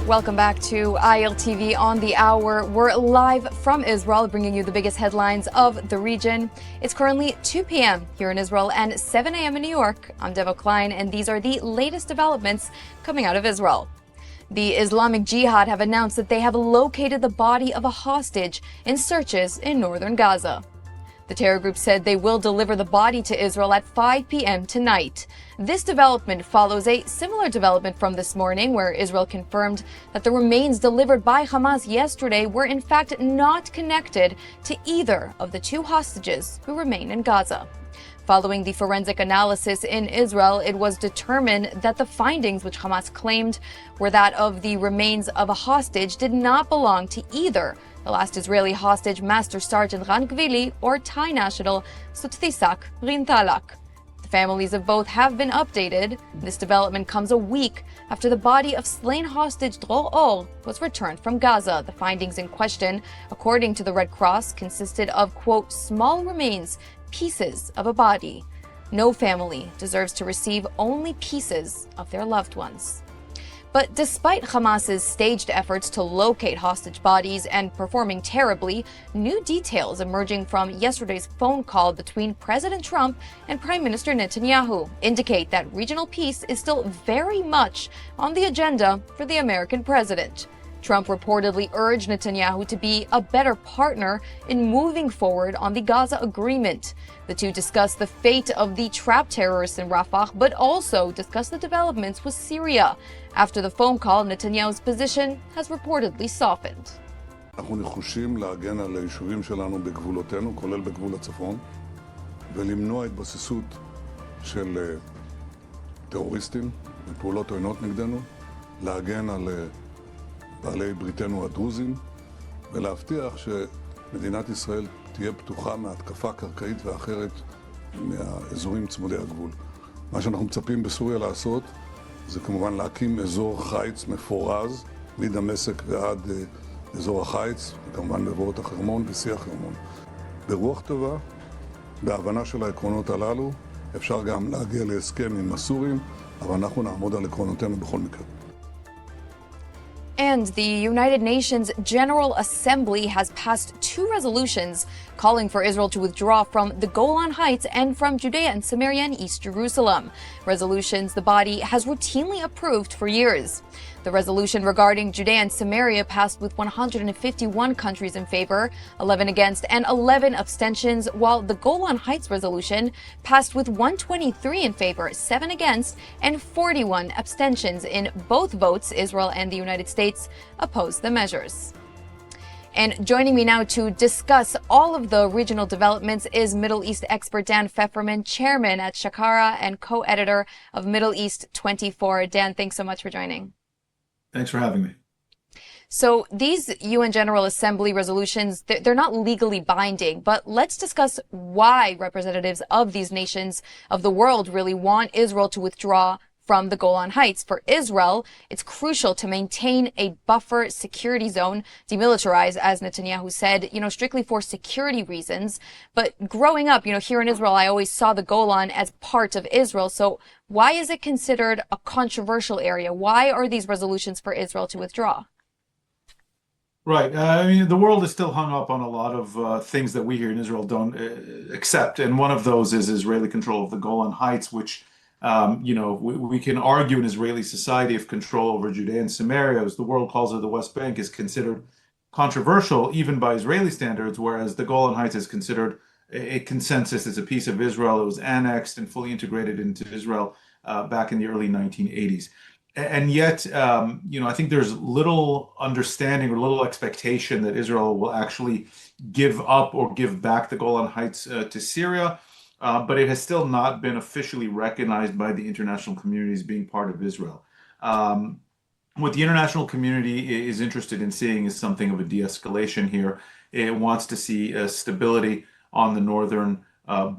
Welcome back to ILTV on the hour. We're live from Israel, bringing you the biggest headlines of the region. It's currently 2 p.m. here in Israel and 7 a.m. in New York. I'm Devo Klein, and these are the latest developments coming out of Israel. The Islamic Jihad have announced that they have located the body of a hostage in searches in northern Gaza. The terror group said they will deliver the body to Israel at 5 p.m. tonight. This development follows a similar development from this morning, where Israel confirmed that the remains delivered by Hamas yesterday were in fact not connected to either of the two hostages who remain in Gaza. Following the forensic analysis in Israel, it was determined that the findings, which Hamas claimed were that of the remains of a hostage, did not belong to either the last Israeli hostage, Master Sergeant Ran Gvili, or Thai national Suthisak Rintalak. The families of both have been updated. This development comes a week after the body of slain hostage Dror Or was returned from Gaza. The findings in question, according to the Red Cross, consisted of, quote, small remains, pieces of a body. No family deserves to receive only pieces of their loved ones. But despite Hamas's staged efforts to locate hostage bodies and performing terribly, new details emerging from yesterday's phone call between President Trump and Prime Minister Netanyahu indicate that regional peace is still very much on the agenda for the American president. Trump reportedly urged Netanyahu to be a better partner in moving forward on the Gaza agreement. The two discussed the fate of the trapped terrorists in Rafah, but also discussed the developments with Syria. After the phone call, Netanyahu's position has reportedly softened. אנחנו נחושים להגן על היישובים שלנו בגבולותינו, כולל בגבול הצפון, ולמנוע התבססות של טרוריסטים ופעולות עוינות נגדנו, להגן על בעלי בריתנו הדרוזים, ולהבטיח שמדינת ישראל תהיה פתוחה מהתקפה קרקעית ואחרת מהאזורים צמודי הגבול. מה שאנחנו מצפים בסוריה לעשות זה כמובן להקים אזור חיץ מפורז, מדמשק ועד אזור החיץ, וכמובן מבואות החרמון ושיא החרמון. ברוח טובה, בהבנה של העקרונות הללו, אפשר גם להגיע להסכם עם הסורים, אבל אנחנו נעמוד על עקרונותינו בכל מקרה. And the United Nations General Assembly has passed two resolutions calling for Israel to withdraw from the Golan Heights and from Judea and Samaria and East Jerusalem. Resolutions the body has routinely approved for years. The resolution regarding Judea and Samaria passed with 151 countries in favor, 11 against, and 11 abstentions, while the Golan Heights resolution passed with 123 in favor, 7 against, and 41 abstentions. In both votes, Israel and the United States opposed the measures. And joining me now to discuss all of the regional developments is Middle East expert Dan Feferman, chairman at Sharaka and co-editor of Middle East 24. Dan, thanks so much for joining. Thanks for having me. So these UN General Assembly resolutions, they're not legally binding, but let's discuss why representatives of these nations of the world really want Israel to withdraw from the Golan Heights. For Israel, it's crucial to maintain a buffer security zone, demilitarized, as Netanyahu said, strictly for security reasons. But growing up, here in Israel, I always saw the Golan as part of Israel. So why is it considered a controversial area? Why are these resolutions for Israel to withdraw? Right. The world is still hung up on a lot of things that we here in Israel don't accept. And one of those is Israeli control of the Golan Heights, which we can argue in Israeli society if control over Judea and Samaria, as the world calls it, the West Bank, is considered controversial even by Israeli standards, whereas the Golan Heights is considered a consensus. It's a piece of Israel. It was annexed and fully integrated into Israel back in the early 1980s. And yet, I think there's little understanding or little expectation that Israel will actually give up or give back the Golan Heights to Syria. But it has still not been officially recognized by the international community as being part of Israel. What the international community is interested in seeing is something of a de-escalation here. It wants to see stability on the northern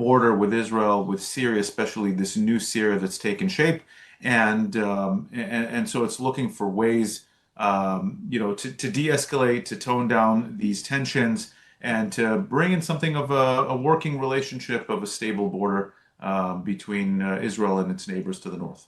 border with Israel, with Syria, especially this new Syria that's taken shape. And so it's looking for ways, to de-escalate, to tone down these tensions, and to bring in something of a working relationship, of a stable border between Israel and its neighbors to the north.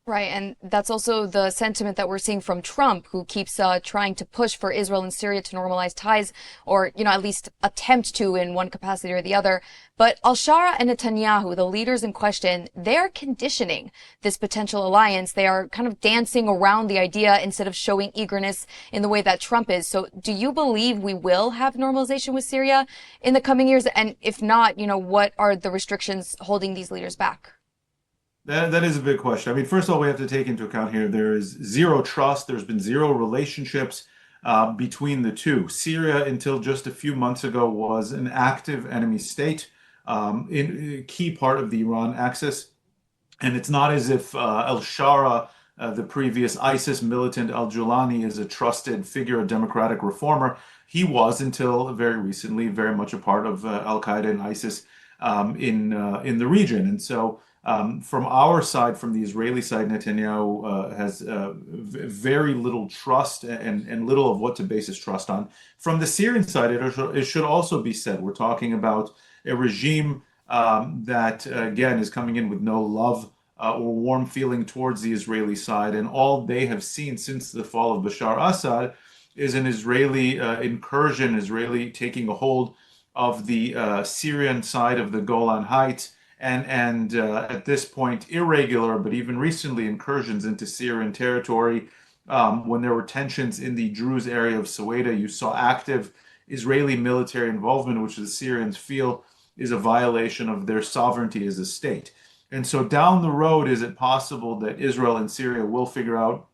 Right, and that's also the sentiment that we're seeing from Trump, who keeps trying to push for Israel and Syria to normalize ties, or at least attempt to in one capacity or the other. But al-Shara and Netanyahu, the leaders in question, they're conditioning this potential alliance. They are kind of dancing around the idea instead of showing eagerness in the way that Trump is. So, do you believe we will have normalization with Syria in the coming years? And if not, what are the restrictions holding these leaders back? That is a big question. I mean, first of all, we have to take into account here there is zero trust. There's been zero relationships between the two. Syria, until just a few months ago, was an active enemy state, in a key part of the Iran axis. And it's not as if al-Shara, the previous ISIS militant al-Julani, is a trusted figure, a democratic reformer. He was, until very recently, very much a part of al-Qaeda and ISIS in the region. And so from our side, from the Israeli side, Netanyahu has very little trust and little of what to base his trust on. From the Syrian side, it should also be said, we're talking about a regime that, again, is coming in with no love or warm feeling towards the Israeli side. And all they have seen since the fall of Bashar Assad is an Israeli incursion, Israeli taking a hold of the Syrian side of the Golan Heights, and at this point, irregular, but even recently, incursions into Syrian territory. When there were tensions in the Druze area of Soweto, you saw active Israeli military involvement, which the Syrians feel is a violation of their sovereignty as a state. And so down the road, is it possible that Israel and Syria will figure out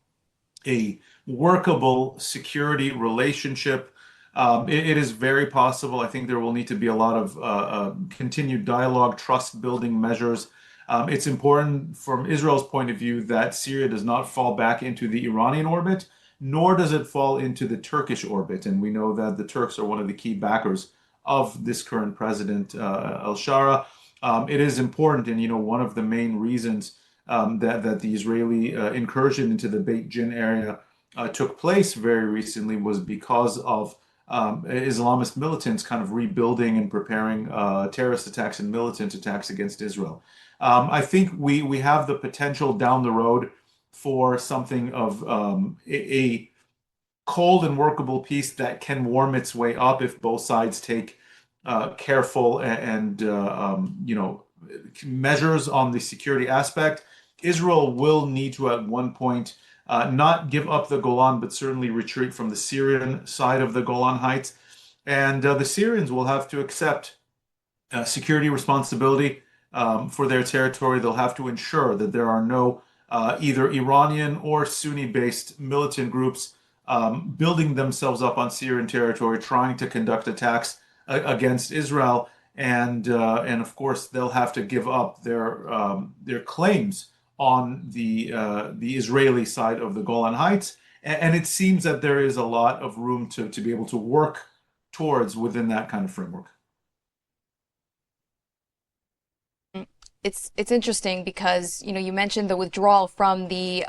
a workable security relationship? It is very possible. I think there will need to be a lot of continued dialogue, trust building measures. It's important from Israel's point of view that Syria does not fall back into the Iranian orbit, nor does it fall into the Turkish orbit. And we know that the Turks are one of the key backers of this current president, al-Shara. It is important, and one of the main reasons that the Israeli incursion into the Beit Jin area took place very recently was because of Islamist militants kind of rebuilding and preparing terrorist attacks and militant attacks against Israel. I think we have the potential down the road for something of a cold and workable peace that can warm its way up if both sides take careful and measures on the security aspect. Israel will need to at one point not give up the Golan, but certainly retreat from the Syrian side of the Golan Heights. And the Syrians will have to accept security responsibility for their territory. They'll have to ensure that there are no either Iranian or Sunni-based militant groups building themselves up on Syrian territory, trying to conduct attacks against Israel. And of course, they'll have to give up their claims on the Israeli side of the Golan Heights. And it seems that there is a lot of room to be able to work towards within that kind of framework. It's interesting because you mentioned the withdrawal from the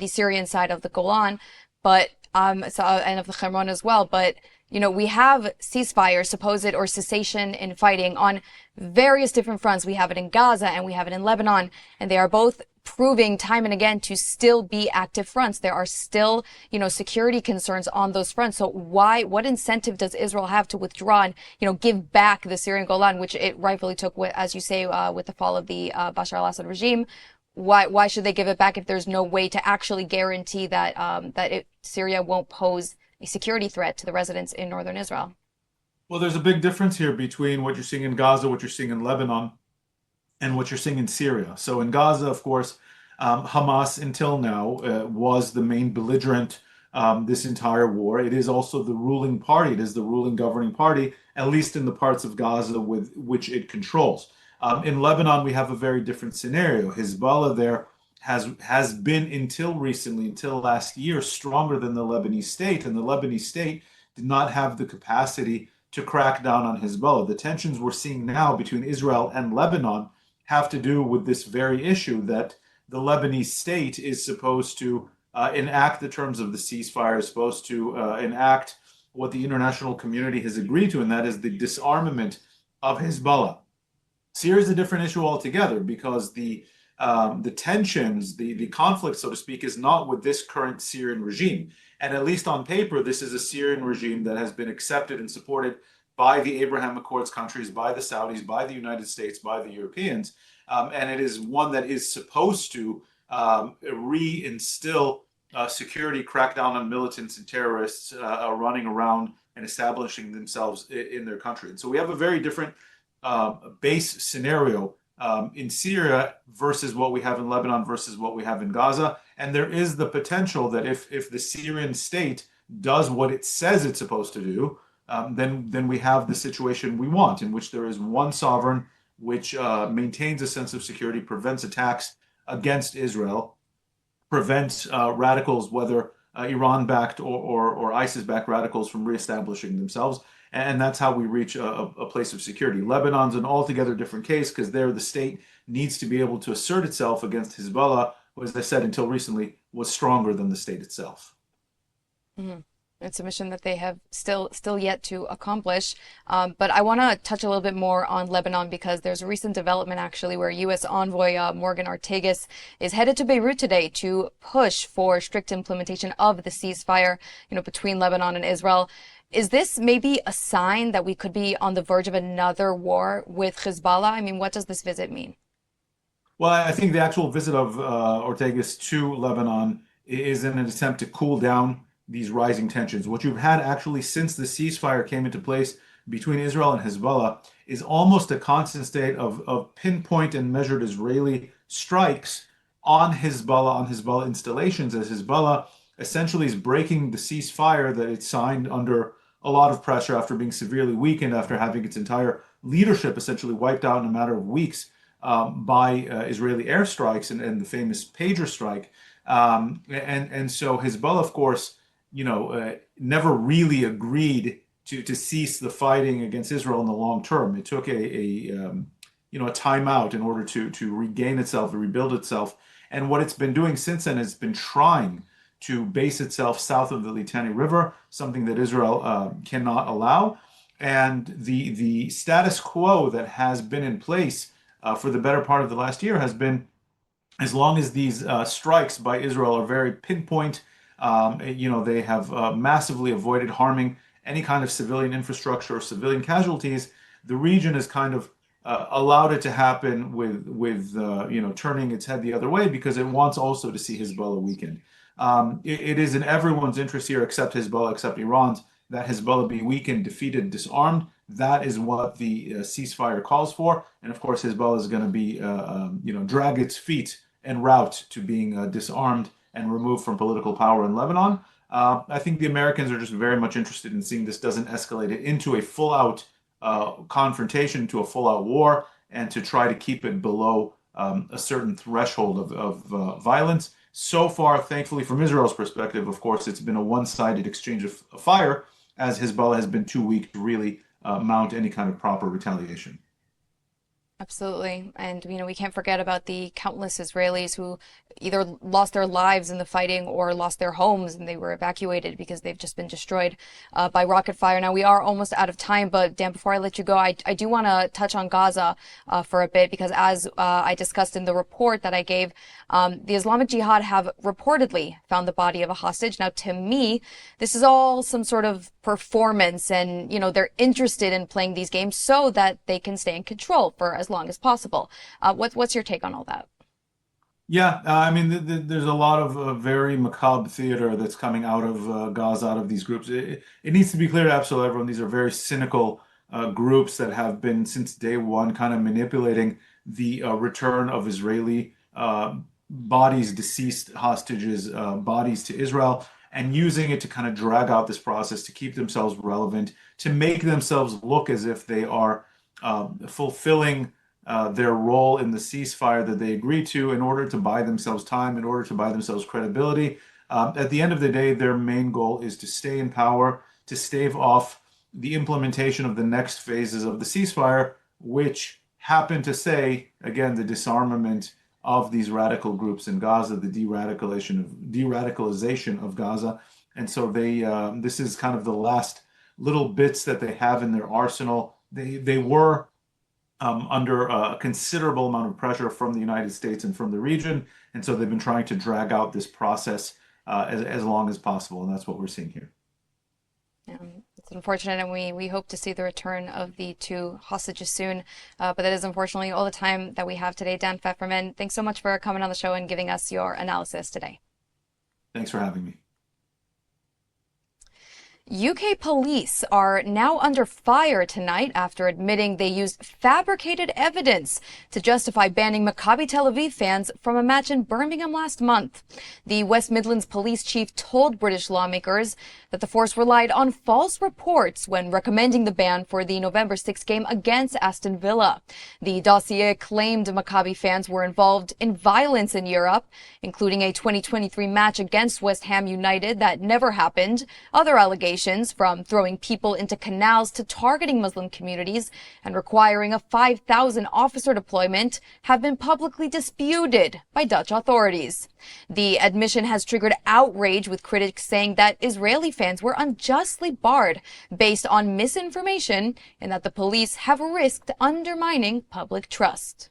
Syrian side of the Golan, but and of the Hermon as well, but we have ceasefire, supposed or cessation in fighting on various different fronts. We have it in Gaza and we have it in Lebanon, and they are both proving time and again to still be active fronts. There are still, security concerns on those fronts. So what incentive does Israel have to withdraw and, give back the Syrian Golan, which it rightfully took, as you say, with the fall of the Bashar al-Assad regime? Why should they give it back if there's no way to actually guarantee that Syria won't pose a security threat to the residents in northern Israel? Well, there's a big difference here between what you're seeing in Gaza, what you're seeing in Lebanon, and what you're seeing in Syria. So in Gaza, of course, Hamas until now was the main belligerent this entire war. It is also the ruling party. It is the ruling governing party, at least in the parts of Gaza with which it controls. In Lebanon, we have a very different scenario. Hezbollah there has been until recently, until last year, stronger than the Lebanese state, and the Lebanese state did not have the capacity to crack down on Hezbollah. The tensions we're seeing now between Israel and Lebanon have to do with this very issue that the Lebanese state is supposed to enact the terms of the ceasefire, is supposed to enact what the international community has agreed to, and that is the disarmament of Hezbollah. Syria is a different issue altogether because the the tensions, the conflict, so to speak, is not with this current Syrian regime. And at least on paper, this is a Syrian regime that has been accepted and supported by the Abraham Accords countries, by the Saudis, by the United States, by the Europeans. And it is one that is supposed to reinstill security, crackdown on militants and terrorists running around and establishing themselves in their country. And so we have a very different base scenario in Syria versus what we have in Lebanon versus what we have in Gaza. And there is the potential that if the Syrian state does what it says it's supposed to do, then we have the situation we want, in which there is one sovereign which maintains a sense of security, prevents attacks against Israel, prevents radicals, whether Iran-backed or ISIS-backed radicals, from reestablishing themselves. And that's how we reach a place of security. Lebanon's an altogether different case, because there the state needs to be able to assert itself against Hezbollah, who, as I said, until recently, was stronger than the state itself. Mm-hmm. It's a mission that they have still yet to accomplish. But I want to touch a little bit more on Lebanon, because there's a recent development actually where U.S. envoy Morgan Ortagus is headed to Beirut today to push for strict implementation of the ceasefire, between Lebanon and Israel. Is this maybe a sign that we could be on the verge of another war with Hezbollah? I mean, what does this visit mean? Well, I think the actual visit of Ortagus to Lebanon is in an attempt to cool down these rising tensions. What you've had actually since the ceasefire came into place between Israel and Hezbollah is almost a constant state of pinpoint and measured Israeli strikes on Hezbollah installations, as Hezbollah essentially is breaking the ceasefire that it signed under a lot of pressure after being severely weakened, after having its entire leadership essentially wiped out in a matter of weeks by Israeli airstrikes and the famous pager strike. And so Hezbollah, of course, never really agreed to cease the fighting against Israel in the long term. It took a timeout in order to regain itself, to rebuild itself. And what it's been doing since then has been trying to base itself south of the Litani River, something that Israel cannot allow. And the status quo that has been in place for the better part of the last year has been, as long as these strikes by Israel are very pinpoint, they have massively avoided harming any kind of civilian infrastructure or civilian casualties, the region has kind of allowed it to happen with turning its head the other way, because it wants also to see Hezbollah weakened. It is in everyone's interest here, except Hezbollah, except Iran's, that Hezbollah be weakened, defeated, disarmed. That is what the ceasefire calls for. And of course, Hezbollah is going to be, drag its feet en route to being disarmed and removed from political power in Lebanon. I think the Americans are just very much interested in seeing this doesn't escalate it into a full-out confrontation, to a full-out war, and to try to keep it below a certain threshold of violence. So far, thankfully, from Israel's perspective, of course, it's been a one-sided exchange of fire, as Hezbollah has been too weak to really mount any kind of proper retaliation. Absolutely. And, we can't forget about the countless Israelis who either lost their lives in the fighting or lost their homes, and they were evacuated because they've just been destroyed by rocket fire. Now, we are almost out of time, but Dan, before I let you go, I do want to touch on Gaza for a bit, because as I discussed in the report that I gave, the Islamic Jihad have reportedly found the body of a hostage. Now, to me, this is all some sort of performance, and, they're interested in playing these games so that they can stay in control for as long as possible. What's your take on all that? Yeah, there's a lot of very macabre theater that's coming out of Gaza, out of these groups. It needs to be clear to absolutely everyone, these are very cynical groups that have been, since day one, kind of manipulating the return of Israeli bodies, deceased hostages, bodies to Israel, and using it to kind of drag out this process, to keep themselves relevant, to make themselves look as if they are fulfilling their role in the ceasefire that they agreed to, in order to buy themselves time, in order to buy themselves credibility. At the end of the day, their main goal is to stay in power, to stave off the implementation of the next phases of the ceasefire, which happen to say, again, the disarmament of these radical groups in Gaza, the de-radicalization of Gaza. And so this is kind of the last little bits that they have in their arsenal. They were under a considerable amount of pressure from the United States and from the region. And so they've been trying to drag out this process as long as possible. And that's what we're seeing here. It's unfortunate, and we hope to see the return of the two hostages soon. But that is unfortunately all the time that we have today. Dan Feferman, thanks so much for coming on the show and giving us your analysis today. Thanks for having me. UK police are now under fire tonight after admitting they used fabricated evidence to justify banning Maccabi Tel Aviv fans from a match in Birmingham last month. The West Midlands police chief told British lawmakers that the force relied on false reports when recommending the ban for the November 6 game against Aston Villa. The dossier claimed Maccabi fans were involved in violence in Europe, including a 2023 match against West Ham United that never happened. Other allegations, from throwing people into canals to targeting Muslim communities and requiring a 5,000 officer deployment, have been publicly disputed by Dutch authorities. The admission has triggered outrage, with critics saying that Israeli fans were unjustly barred based on misinformation and that the police have risked undermining public trust.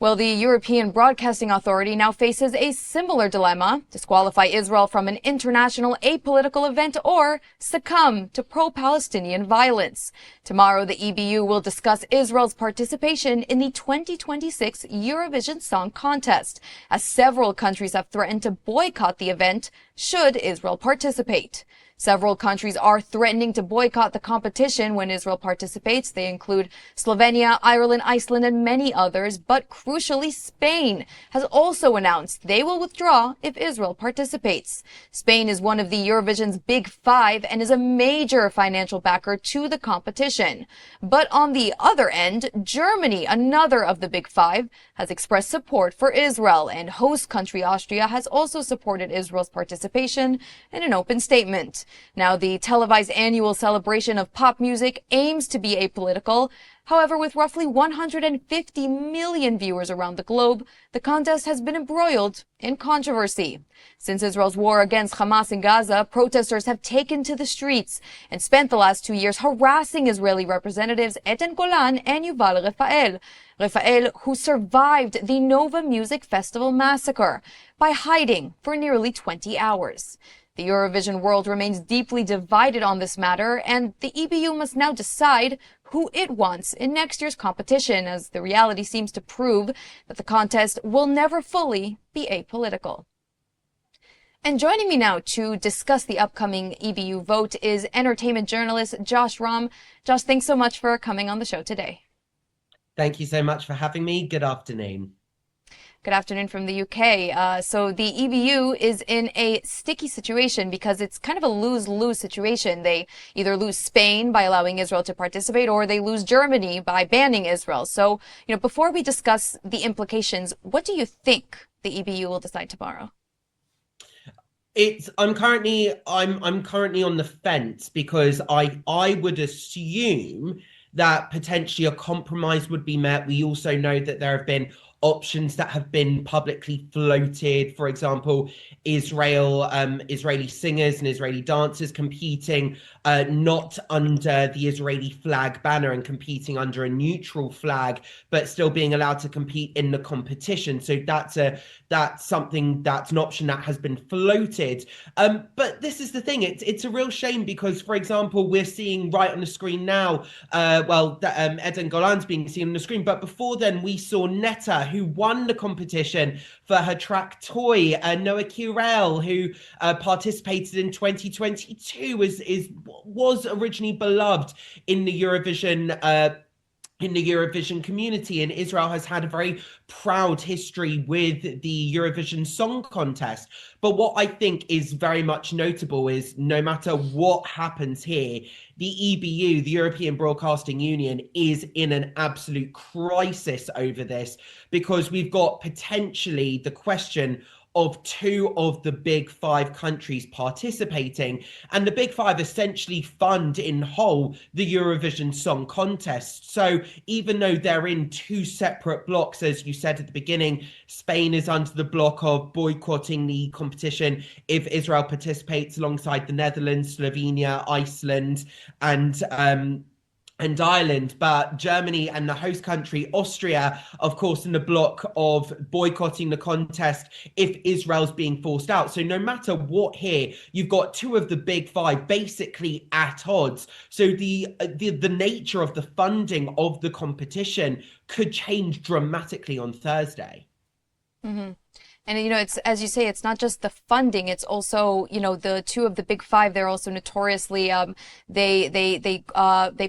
Well, the European Broadcasting Authority now faces a similar dilemma: disqualify Israel from an international apolitical event or succumb to pro-Palestinian violence. Tomorrow, the EBU will discuss Israel's participation in the 2026 Eurovision Song Contest, as several countries have threatened to boycott the event should Israel participate. Several countries are threatening to boycott the competition when Israel participates. They include Slovenia, Ireland, Iceland, and many others. But crucially, Spain has also announced they will withdraw if Israel participates. Spain is one of the Eurovision's Big Five and is a major financial backer to the competition. But on the other end, Germany, another of the Big Five, has expressed support for Israel, and host country Austria has also supported Israel's participation in an open statement. Now, the televised annual celebration of pop music aims to be apolitical. However, with roughly 150 million viewers around the globe, the contest has been embroiled in controversy. Since Israel's war against Hamas in Gaza, protesters have taken to the streets and spent the last 2 years harassing Israeli representatives Eden Golan and Yuval Rafael. Rafael, who survived the Nova Music Festival massacre by hiding for nearly 20 hours. The Eurovision world remains deeply divided on this matter, and the EBU must now decide who it wants in next year's competition, as the reality seems to prove that the contest will never fully be apolitical. And joining me now to discuss the upcoming EBU vote is entertainment journalist Josh Rom. Josh, thanks so much for coming on the show today. Thank you so much for having me. Good afternoon. Good afternoon from the UK. So the EBU is in a sticky situation because it's kind of a lose-lose situation. They either lose Spain by allowing Israel to participate, or they lose Germany by banning Israel. So, before we discuss the implications, what do you think the EBU will decide tomorrow? I'm currently on the fence, because I would assume that potentially a compromise would be met. We also know that there have been options that have been publicly floated. For example, Israeli singers and Israeli dancers competing not under the Israeli flag banner and competing under a neutral flag, but still being allowed to compete in the competition. So that's an option that has been floated. But this is the thing, it's a real shame, because, for example, we're seeing right on the screen now, Eden Golan's being seen on the screen, but before then we saw Netta, who won the competition for her track Toy, Noah Kirel, who participated in 2022, was originally beloved in the Eurovision community, and Israel has had a very proud history with the Eurovision Song Contest. But what I think is very much notable is, no matter what happens here, the EBU, the European Broadcasting Union, is in an absolute crisis over this, because we've got potentially the question of two of the Big Five countries participating, and the Big Five essentially fund in whole the Eurovision Song Contest. So even though they're in two separate blocks, as you said at the beginning, Spain is under the block of boycotting the competition if Israel participates, alongside the Netherlands, Slovenia, Iceland, and and Ireland, but Germany and the host country, Austria, of course, in the block of boycotting the contest if Israel's being forced out. So no matter what here, you've got two of the big five basically at odds. So the nature of the funding of the competition could change dramatically on Thursday. Mm-hmm. And, it's, as you say, it's not just the funding, it's also, the two of the big five, they're also notoriously, they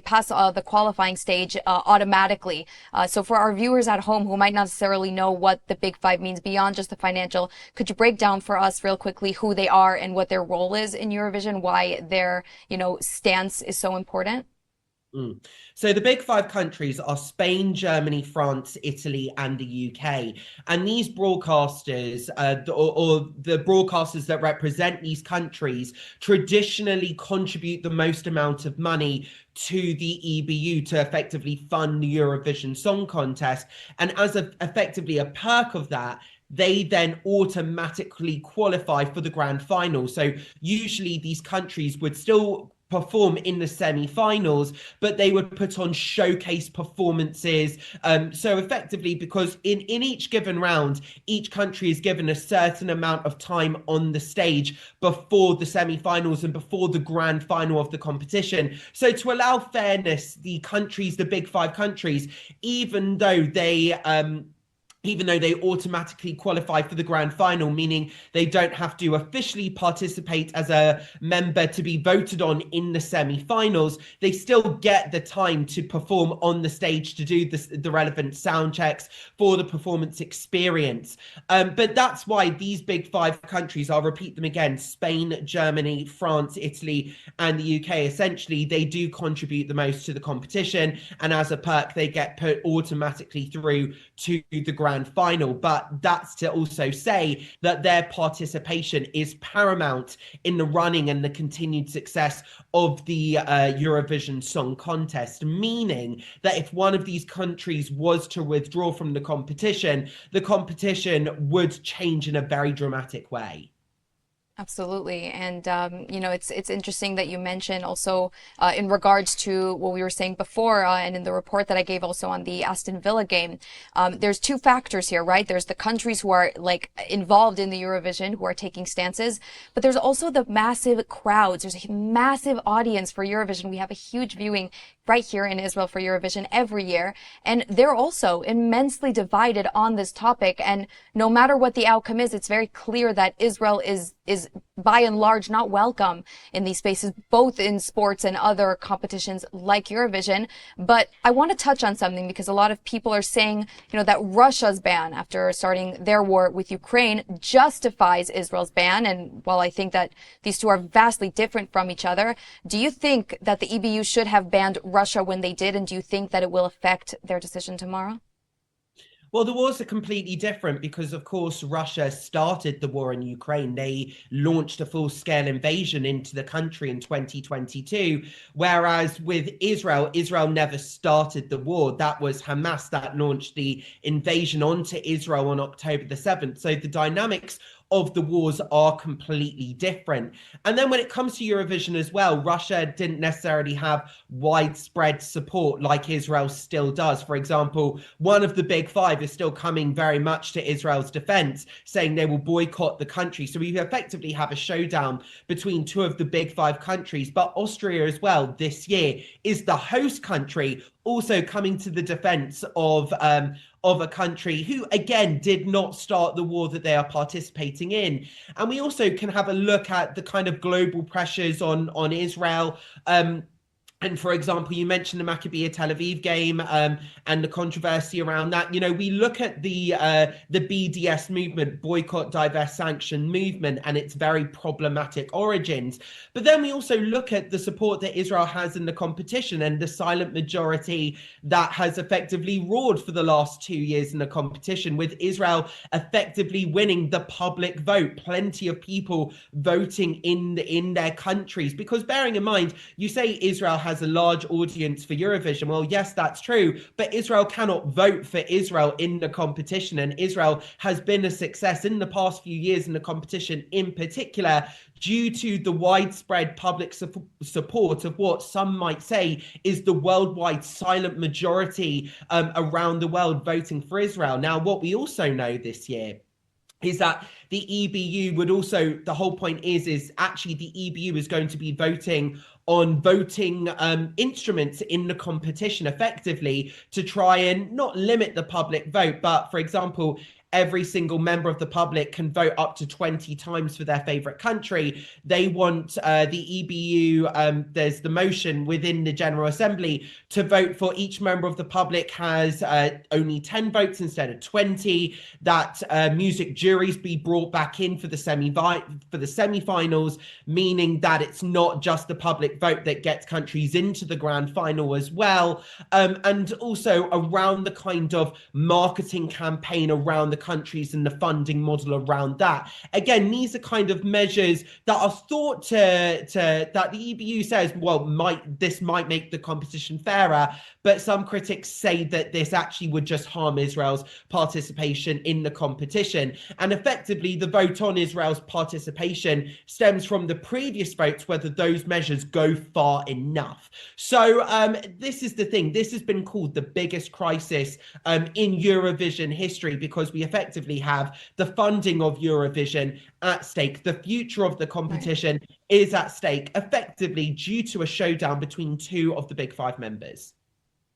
pass the qualifying stage automatically. So for our viewers at home who might not necessarily know what the big five means beyond just the financial, could you break down for us real quickly who they are and what their role is in Eurovision, why their, stance is so important? So the big five countries are Spain, Germany, France, Italy, and the UK. And these broadcasters, or the broadcasters that represent these countries, traditionally contribute the most amount of money to the EBU to effectively fund the Eurovision Song Contest. And as effectively a perk of that, they then automatically qualify for the grand final. So usually these countries would still perform in the semi-finals, but they would put on showcase performances. So effectively, because in each given round, each country is given a certain amount of time on the stage before the semi-finals and before the grand final of the competition. So to allow fairness, the big five countries, even though they automatically qualify for the grand final, meaning they don't have to officially participate as a member to be voted on in the semi-finals, they still get the time to perform on the stage, to do the relevant sound checks for the performance experience. But that's why these big five countries, I'll repeat them again, Spain, Germany, France, Italy, and the UK, essentially, they do contribute the most to the competition. And as a perk, they get put automatically through to the grand final. But that's to also say that their participation is paramount in the running and the continued success of the Eurovision Song Contest, meaning that if one of these countries was to withdraw from the competition would change in a very dramatic way. Absolutely. And, it's interesting that you mentioned also in regards to what we were saying before and in the report that I gave also on the Aston Villa game, there's two factors here, right? There's the countries who are involved in the Eurovision, who are taking stances, but there's also the massive crowds. There's a massive audience for Eurovision. We have a huge viewing right here in Israel for Eurovision every year. And they're also immensely divided on this topic. And no matter what the outcome is, it's very clear that Israel is by and large not welcome in these spaces, both in sports and other competitions like Eurovision. But I want to touch on something because a lot of people are saying, that Russia's ban after starting their war with Ukraine justifies Israel's ban. And while I think that these two are vastly different from each other, do you think that the EBU should have banned Russia when they did? And do you think that it will affect their decision tomorrow? Well, the wars are completely different because, of course, Russia started the war in Ukraine. They launched a full-scale invasion into the country in 2022, whereas with Israel never started the war. That was Hamas that launched the invasion onto Israel on October the 7th. So the dynamics of the wars are completely different. And then when it comes to Eurovision as well, Russia didn't necessarily have widespread support like Israel still does. For example, one of the big five is still coming very much to Israel's defense, saying they will boycott the country. So we effectively have a showdown between two of the big five countries. But Austria as well this year is the host country, also coming to the defense of a country who, again, did not start the war that they are participating in. And we also can have a look at the kind of global pressures on Israel. And for example, you mentioned the Maccabi Tel Aviv game and the controversy around that. We look at the BDS movement, boycott, divest, sanction movement, and its very problematic origins. But then we also look at the support that Israel has in the competition and the silent majority that has effectively roared for the last 2 years in the competition, with Israel effectively winning the public vote, plenty of people voting in their countries. Because bearing in mind, you say Israel has has a large audience for Eurovision. Well, yes, that's true, but Israel cannot vote for Israel in the competition, and Israel has been a success in the past few years in the competition, in particular due to the widespread public support of what some might say is the worldwide silent majority around the world voting for Israel. Now, what we also know this year is that the EBU would also, the whole point is actually the EBU is going to be voting on voting instruments in the competition effectively to try and not limit the public vote, but for example, every single member of the public can vote up to 20 times for their favorite country. They want the EBU, there's the motion within the General Assembly to vote for each member of the public has only 10 votes instead of 20, that music juries be brought back in for the semi-finals, meaning that it's not just the public vote that gets countries into the grand final as well, and also around the kind of marketing campaign around the countries and the funding model around that. Again, these are kind of measures that are thought to that the EBU says, well, this might make the competition fairer, but some critics say that this actually would just harm Israel's participation in the competition. And effectively, the vote on Israel's participation stems from the previous votes, whether those measures go far enough. So this is the thing. This has been called the biggest crisis in Eurovision history, because we effectively have the funding of Eurovision at stake. The future of the competition is at stake, effectively due to a showdown between two of the Big Five members.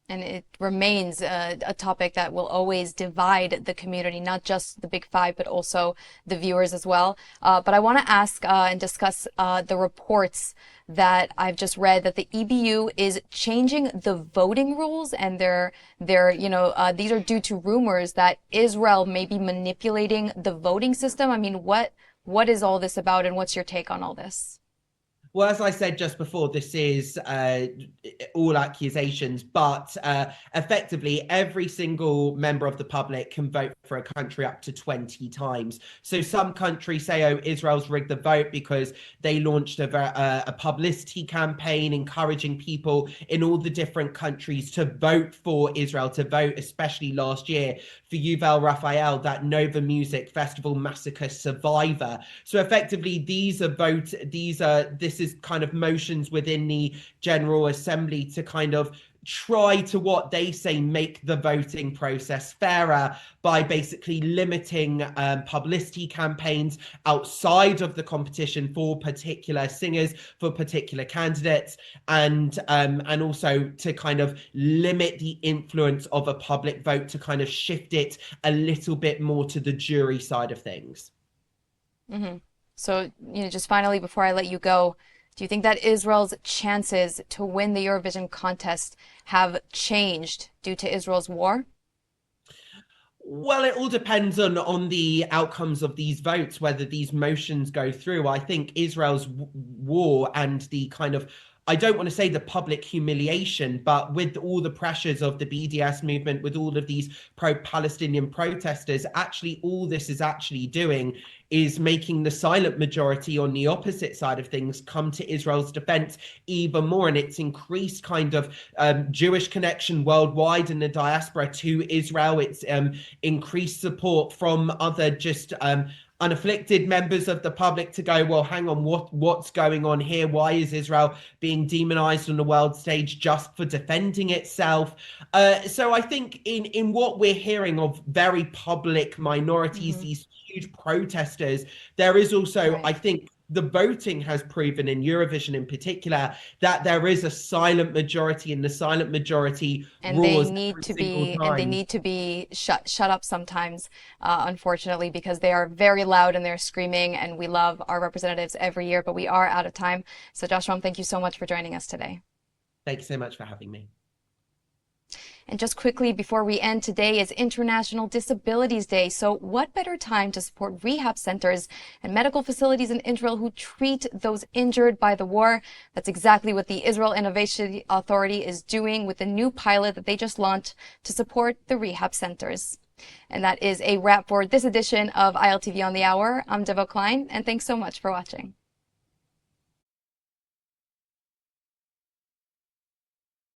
And it remains a topic that will always divide the community, not just the Big Five, but also the viewers as well. But I want to ask and discuss the reports that I've just read that the EBU is changing the voting rules, and these are due to rumors that Israel may be manipulating the voting system. I mean, what is all this about, and what's your take on all this? Well, as I said just before, this is all accusations, but effectively every single member of the public can vote for a country up to 20 times. So some countries say, oh, Israel's rigged the vote because they launched a publicity campaign encouraging people in all the different countries to vote for Israel, to vote, especially last year, for Yuval Raphael, that Nova Music Festival massacre survivor. So effectively, this is kind of motions within the General Assembly to kind of try to, what they say, make the voting process fairer by basically limiting publicity campaigns outside of the competition for particular singers, for particular candidates, and also to kind of limit the influence of a public vote, to kind of shift it a little bit more to the jury side of things. Mm-hmm. So, just finally, before I let you go, do you think that Israel's chances to win the Eurovision contest have changed due to Israel's war? Well, it all depends on the outcomes of these votes, whether these motions go through. I think Israel's war and the kind of, I don't want to say the public humiliation, but with all the pressures of the BDS movement, with all of these pro-Palestinian protesters, actually all this is actually doing is making the silent majority on the opposite side of things come to Israel's defense even more. And it's increased kind of Jewish connection worldwide in the diaspora to Israel. It's increased support from other just unafflicted members of the public to go, well, hang on, what's going on here? Why is Israel being demonized on the world stage just for defending itself? So I think in what we're hearing of very public minorities, these huge protesters, there is also, I think, the voting has proven in Eurovision in particular that there is a silent majority, and the silent majority roars. They need to be shut up sometimes, unfortunately, because they are very loud and they're screaming, and we love our representatives every year, but we are out of time. So Joshua, thank you so much for joining us today. Thank you so much for having me. And just quickly before we end, today is International Disabilities Day. So what better time to support rehab centers and medical facilities in Israel who treat those injured by the war? That's exactly what the Israel Innovation Authority is doing with the new pilot that they just launched to support the rehab centers. And that is a wrap for this edition of ILTV on the Hour. I'm Devo Klein, and thanks so much for watching.